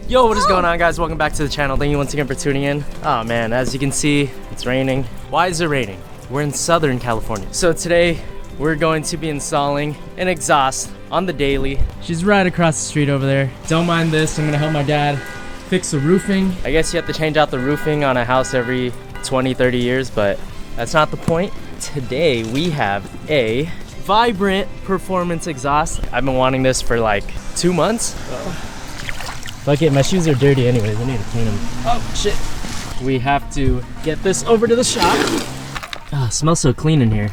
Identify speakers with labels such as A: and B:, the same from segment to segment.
A: Yo, what is going on, guys? Welcome back to the channel. Thank you once again for tuning in. Oh man, as you can see, it's raining. Why is it raining? We're in Southern California. So today we're going to be installing an exhaust on the daily. She's right across the street over there. Don't mind this, I'm gonna help my dad fix the roofing. I guess you have to change out the roofing on a house every 20-30 years, but that's not the point. Today we have a Vibrant performance exhaust. I've been wanting this for like 2 months. Fuck it, my shoes are dirty anyways. I need to clean them. Oh shit. We have to get this over to the shop. Ah, it smells so clean in here.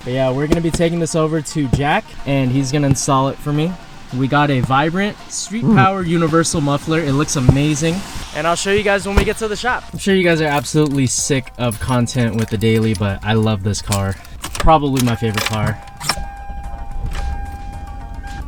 A: But yeah, we're gonna be taking this over to Jack and he's gonna install it for me. We got a Vibrant Street Power Universal Muffler. It looks amazing. And I'll show you guys when we get to the shop. I'm sure you guys are absolutely sick of content with the daily, but I love this car. Probably my favorite car.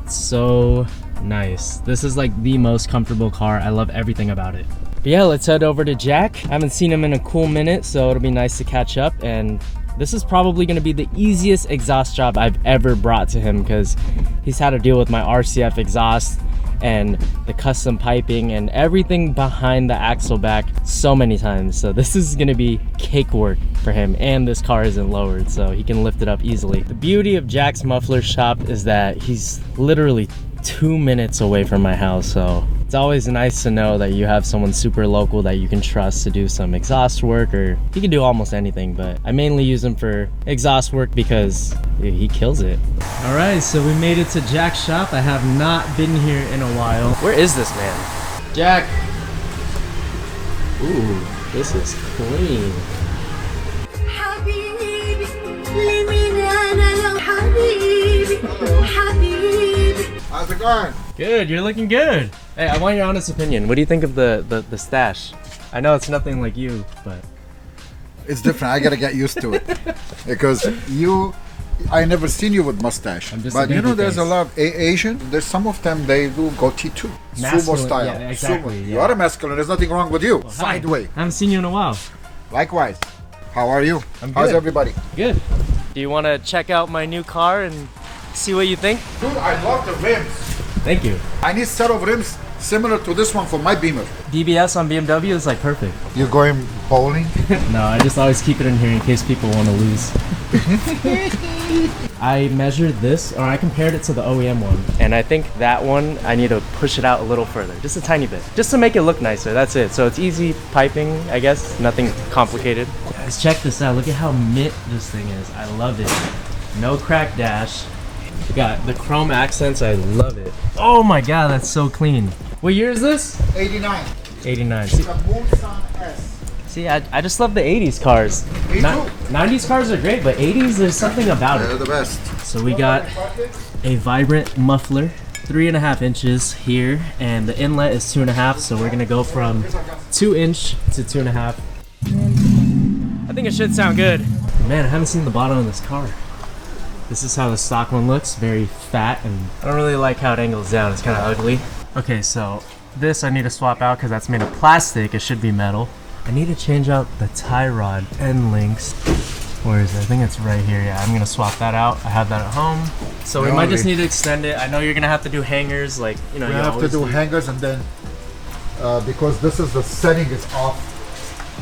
A: It's so nice. This is like the most comfortable car. I love everything about it. But yeah, let's head over to Jack. I haven't seen him in a cool minute, so it'll be nice to catch up. And this is probably gonna be the easiest exhaust job I've ever brought to him because he's had to deal with my RCF exhaust and the custom piping and everything behind the axle back so many times. So this is gonna be cake work for him, and this car isn't lowered, so he can lift it up easily. The beauty of Jack's muffler shop is that he's literally 2 minutes away from my house, so it's always nice to know that you have someone super local that you can trust to do some exhaust work, or he can do almost anything, but I mainly use him for exhaust work because he kills it. All right, so we made it to Jack's shop. I have not been here in a while. Where is this man? Jack. Ooh, this is clean.
B: How's it going?
A: Good, you're looking good. Hey, I want your honest opinion. What do you think of the stash? I know it's nothing like you, but
B: It's different. I gotta get used to it because I never seen you with mustache. But you know, there's a lot of Asian. There's some of them they do goatee too, sumo style.
A: Yeah, exactly.
B: Sumo.
A: Yeah.
B: You are a masculine. There's nothing wrong with you.
A: Well,
B: Sideway.
A: I haven't seen you in a while.
B: Likewise. How are you?
A: I'm
B: How's
A: good.
B: everybody?
A: Good. Do you want to check out my new car and see what you think?
B: Dude, I love the rims.
A: Thank you.
B: I need a set of rims similar to this one for my Beamer.
A: DBS on BMW is like perfect.
B: You're going bowling?
A: No, I just always keep it in here in case people want to lose. I measured this, or I compared it to the OEM one, and I think that one I need to push it out a little further, just a tiny bit, just to make it look nicer. That's it. So it's easy piping, I guess, nothing complicated. Guys, check this out. Look at how mint this thing is. I love it. No crack dash. We got the chrome accents. I love it. Oh my god, that's so clean. What year is this?
B: 89.
A: 89.
B: It's a Mulsanne S.
A: See, I just love the 80s cars.
B: Me too.
A: 90s cars are great, but 80s, there's something about
B: They're
A: it.
B: the best.
A: So we got a Vibrant muffler, 3.5 inches here, and the inlet is 2.5, so we're gonna go from 2 inch to 2.5. I think it should sound good. Man, I haven't seen the bottom of this car. This is how the stock one looks, very fat, and I don't really like how it angles down, it's kind of ugly. Okay, so this I need to swap out because that's made of plastic, it should be metal. I need to change out the tie rod end links. Where is it? I think it's right here. Yeah, I'm gonna swap that out. I have that at home. So we might just need to extend it. I know you're gonna have to do hangers, like, you know,
B: We have to do hangers, and then because this is the setting is off.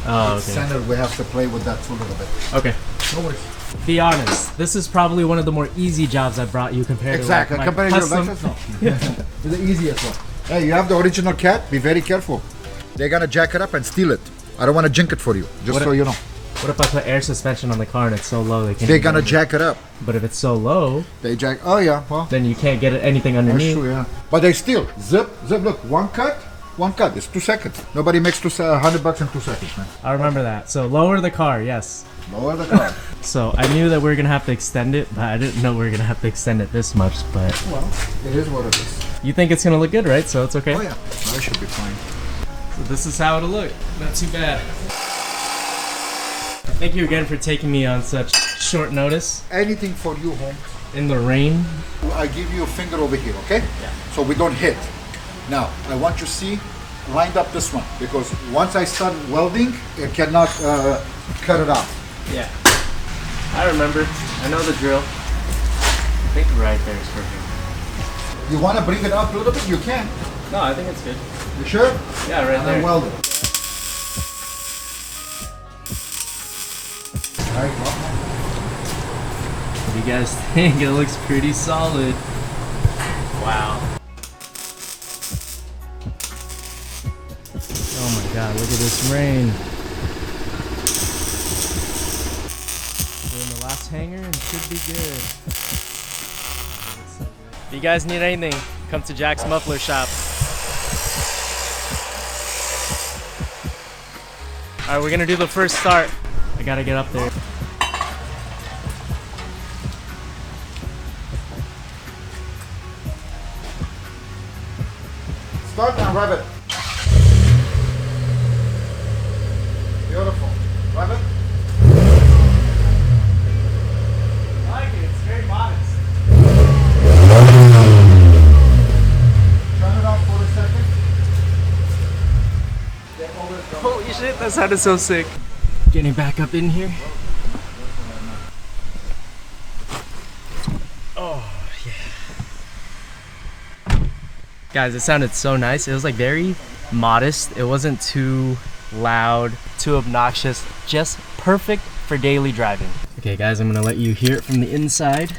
A: Oh, okay.
B: Center, we have to play with that too a little bit.
A: Okay.
B: No worries.
A: Be honest, this is probably one of the more easy jobs I brought you compared
B: Exactly.
A: to like
B: Comparing
A: my
B: your
A: custom.
B: Lexus, no. It's the easiest one. Hey, you have the original cat. Be very careful. They're gonna jack it up and steal it. I don't want to jink it for you, just so you know.
A: What if I put air suspension on the car and it's so low they can't?
B: They're gonna jack it up.
A: But if it's so low,
B: They jack. Oh yeah, well,
A: then you can't get anything
B: that's
A: underneath.
B: true. Yeah, but they steal. Zip, zip. Look, one cut. It's 2 seconds. Nobody makes $100 in 2 seconds, man.
A: I remember that. So lower the car, yes.
B: Lower the car.
A: So I knew that we were gonna have to extend it, but I didn't know we were gonna have to extend it this much. But
B: Well, it is what it is.
A: you think it's gonna look good, right? So it's okay.
B: Oh yeah, I should be fine.
A: So this is how it'll look. Not too bad. Thank you again for taking me on such short notice
B: Anything for you, home.
A: in the rain.
B: I give you a finger over here, okay?
A: Yeah.
B: So we don't hit. Now, I want you to see, lined up this one, because once I start welding, it cannot cut it off.
A: Yeah. I remember. I know the drill. I think right there is perfect.
B: You want to bring it up a little bit? You can.
A: No, I think it's good.
B: You sure?
A: Yeah, right there.
B: And weld it. All right, well.
A: What do you guys think? It looks pretty solid. Wow. Oh my god, look at this rain. We're in the last hanger and should be good. If you guys need anything, come to Jack's Muffler Shop. Alright, we're gonna do the first start. I gotta get up there.
B: Start and rev it. Beautiful. Rev it.
A: I like it, it's very modest.
B: Turn it off for a second.
A: Holy shit, that sounded so sick. Getting back up in here. Oh, yeah. Guys, it sounded so nice. It was like very modest. It wasn't too loud, too obnoxious. Just perfect for daily driving. Okay guys, I'm gonna let you hear it from the inside.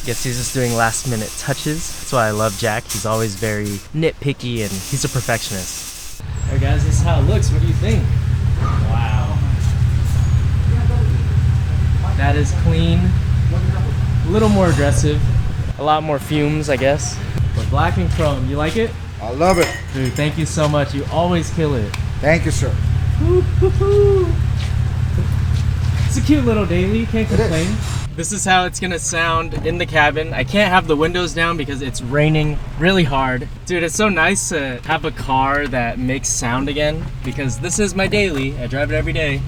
A: Guess he's just doing last minute touches. That's why I love Jack. He's always very nitpicky and he's a perfectionist. Alright guys, this is how it looks. What do you think? Wow. That is clean. A little more aggressive. A lot more fumes, I guess. But black and chrome, you like it?
B: I love it.
A: Dude, thank you so much. You always kill it.
B: Thank you, sir.
A: It's a cute little daily, can't complain. This is how it's gonna sound in the cabin. I can't have the windows down because it's raining really hard. Dude, it's so nice to have a car that makes sound again because this is my daily. I drive it every day.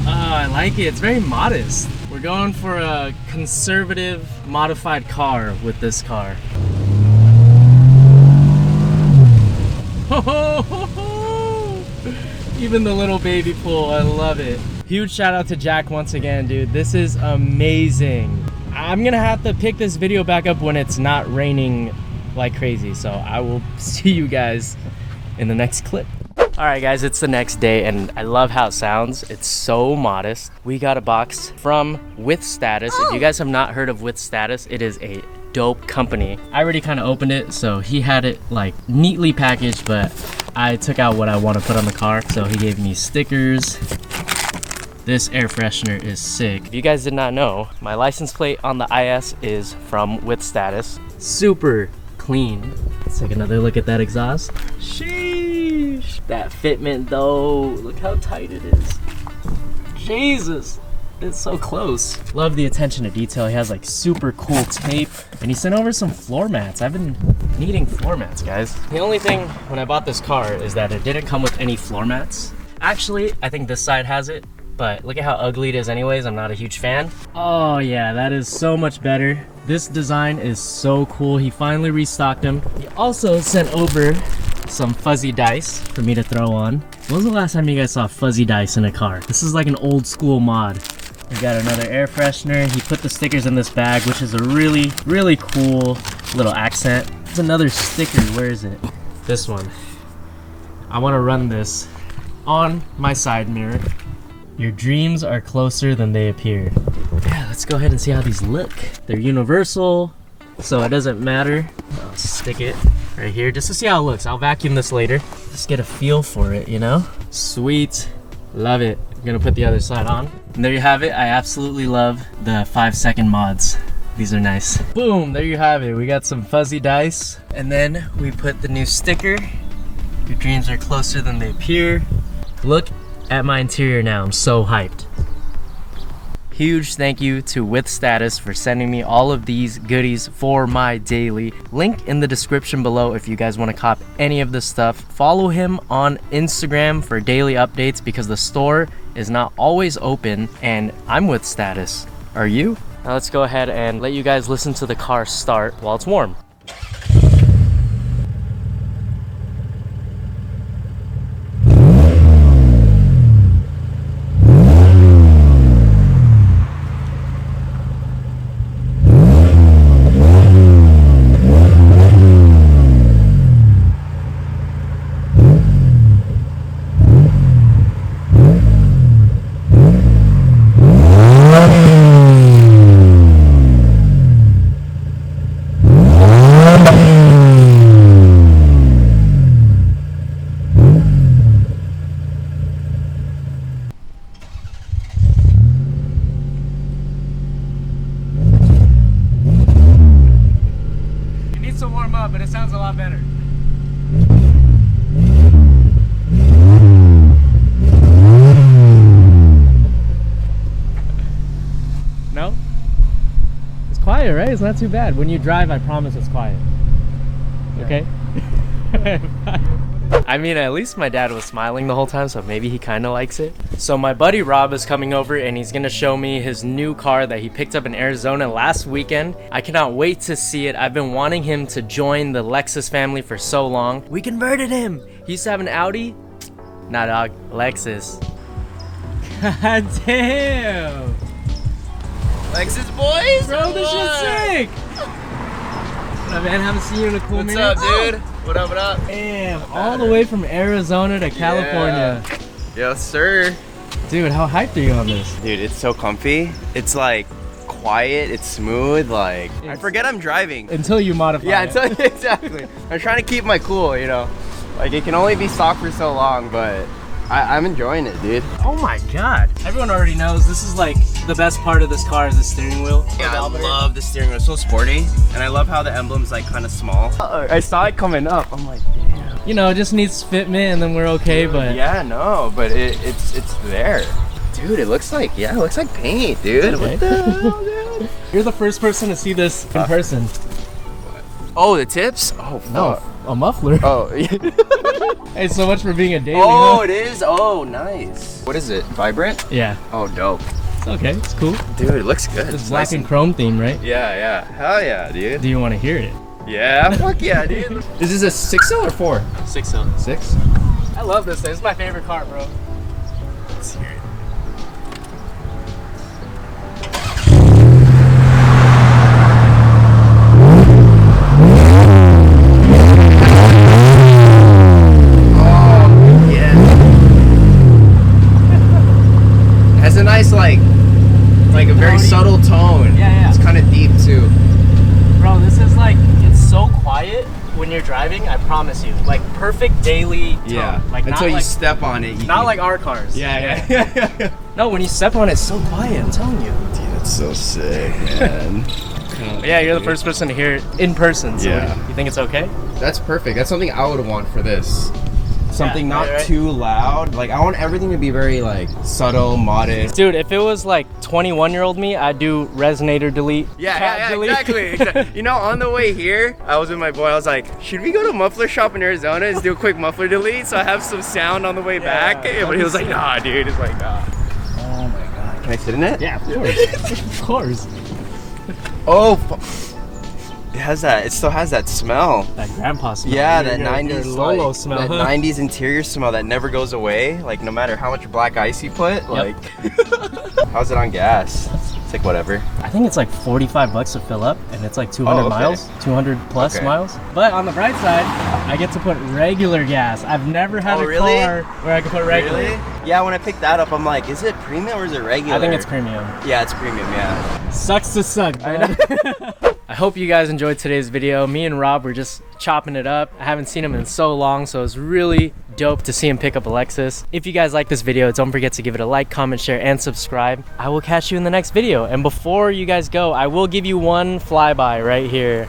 A: I like it. It's very modest. We're going for a conservative modified car with this car. Ho ho ho ho! Even the little baby pool, I love it. Huge shout out to Jack once again, dude. This is amazing. I'm gonna have to pick this video back up when it's not raining like crazy. So I will see you guys in the next clip. All right guys, it's the next day and I love how it sounds. It's so modest. We got a box from WITHSTATUS. If you guys have not heard of WITHSTATUS, it is a dope company. I already kind of opened it, so he had it like neatly packaged, but I took out what I want to put on the car. So he gave me stickers. This air freshener is sick. If you guys did not know, my license plate on the IS is from WITHSTATUS. Super clean. Let's take another look at that exhaust. Sheesh. That fitment though, look how tight it is. Jesus. It's so close. Love the attention to detail. He has like super cool tape and he sent over some floor mats. I've been needing floor mats, guys. The only thing when I bought this car is that it didn't come with any floor mats. Actually, I think this side has it, but look at how ugly it is anyways. I'm not a huge fan. Oh yeah, that is so much better. This design is so cool. He finally restocked them. He also sent over some fuzzy dice for me to throw on. When was the last time you guys saw fuzzy dice in a car? This is like an old school mod. We got another air freshener. He put the stickers in this bag, which is a really, really cool little accent. There's another sticker. Where is it? This one. I want to run this on my side mirror. Your dreams are closer than they appear. Yeah, let's go ahead and see how these look. They're universal, so it doesn't matter. I'll stick it right here just to see how it looks. I'll vacuum this later. Just get a feel for it, you know? Sweet. Love it. I'm gonna put the other side on. And there you have it. I absolutely love the 5-second mods. These are nice. Boom, there you have it. We got some fuzzy dice. And then we put the new sticker. Your dreams are closer than they appear. Look at my interior now. I'm so hyped. Huge thank you to WITHSTATUS for sending me all of these goodies for my daily. Link in the description below if you guys want to cop any of this stuff. Follow him on Instagram for daily updates because the store is not always open and I'm WITHSTATUS. Are you? Now let's go ahead and let you guys listen to the car start while it's warm. lot better. No? It's quiet, right? It's not too bad. When you drive, I promise it's quiet. Okay? I mean, at least my dad was smiling the whole time, so maybe he kind of likes it. So my buddy Rob is coming over and he's gonna show me his new car that he picked up in Arizona last weekend. I cannot wait to see it. I've been wanting him to join the Lexus family for so long. We converted him. He used to have an Audi. Nah, dog, Lexus. God damn.
C: Lexus boys?
A: Bro, this shit's sick. What up, man? Haven't seen you in a cool minute.
C: What's up, dude? What up, what up?
A: Damn, all the way from Arizona to California.
C: Yeah. Yes, sir.
A: Dude, how hyped are you on this?
C: Dude, it's so comfy. It's like quiet, it's smooth, like I forget I'm driving.
A: Until you modify
C: Yeah,
A: it.
C: exactly. I'm trying to keep my cool, you know. Like it can only be stock for so long, but I'm enjoying it, dude.
A: Oh my god. Everyone already knows this is like the best part of this car is the steering wheel.
C: Yeah, I love the steering wheel. It's so sporty, and I love how the emblem's like kind of small. I saw it coming up. I'm like, damn.
A: You know, it just needs fitment and then we're okay, but
C: yeah, no, but it's there. Dude, it looks like, yeah, it looks like paint, dude.
A: Okay.
C: What the hell, dude?
A: You're the first person to see this in person.
C: Oh, the tips? Oh, fuck.
A: No, a muffler.
C: Oh,
A: Hey, so much for being a daily.
C: oh,
A: huh?
C: it is. Oh, nice. What is it? Vibrant?
A: Yeah.
C: Oh, dope.
A: It's okay, it's cool.
C: Dude, it looks good.
A: It's black and chrome theme, right?
C: Yeah, yeah. Hell yeah, dude.
A: Do you want to hear it?
C: Yeah, fuck yeah, dude. Is this a 6-cylinder or 4?
A: 6-cylinder.
C: 6?
A: I love this thing. It's my favorite car, bro.
C: Let's hear it. Oh, yeah. Has a nice, like a very subtle tone.
A: Yeah, yeah.
C: It's kind of deep, too.
A: Bro, this is like, it's so quiet when you're driving, I promise you. Like perfect daily tone.
C: Yeah,
A: Like
C: until
A: not
C: you
A: like,
C: step on it.
A: not like our cars.
C: Yeah.
A: No, when you step on it, it's so quiet, I'm telling you.
C: Dude, that's so sick, man.
A: Yeah, you're the first person to hear it in person, so
C: Yeah.
A: you think it's okay?
C: That's perfect. That's something I would want for this. Something not
A: right.
C: too loud. Like, I want everything to be very, like, subtle, modest.
A: Dude, if it was like 21-year-old me, I'd do resonator delete.
C: Yeah,
A: delete.
C: exactly. You know, on the way here, I was with my boy. I was like, should we go to a muffler shop in Arizona and do a quick muffler delete so I have some sound on the way back? But he was like, nah, dude. It's like, nah. Oh my god. Can I sit in it?
A: Yeah, of course. Of course.
C: Oh, it has that. It still has that smell.
A: That grandpa smell.
C: Yeah,
A: Your-
C: that
A: your
C: 90s
A: Lolo
C: like,
A: smell.
C: that
A: huh?
C: 90s interior smell that never goes away. Like no matter how much black ice you put. Like, how's it on gas? It's like whatever.
A: I think it's like 45 bucks to fill up, and it's like 200
C: okay.
A: miles, 200 plus
C: Okay.
A: miles. But on the bright side, I get to put regular gas. I've never had a
C: really?
A: car where I can put regular.
C: Really? Yeah. When I picked that up, I'm like, is it premium or is it regular?
A: I think it's premium.
C: Yeah, it's premium. Yeah.
A: Sucks to suck, bro. I hope you guys enjoyed today's video. Me and Rob were just chopping it up. I haven't seen him in so long, so it's really dope to see him pick up a Lexus. If you guys like this video, don't forget to give it a like, comment, share, and subscribe. I will catch you in the next video. And before you guys go, I will give you one flyby right here.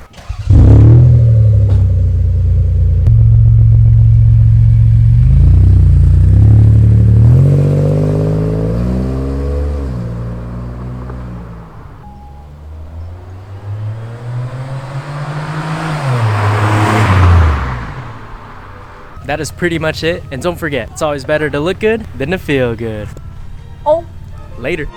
A: That is pretty much it. And don't forget, it's always better to look good than to feel good. Oh, later.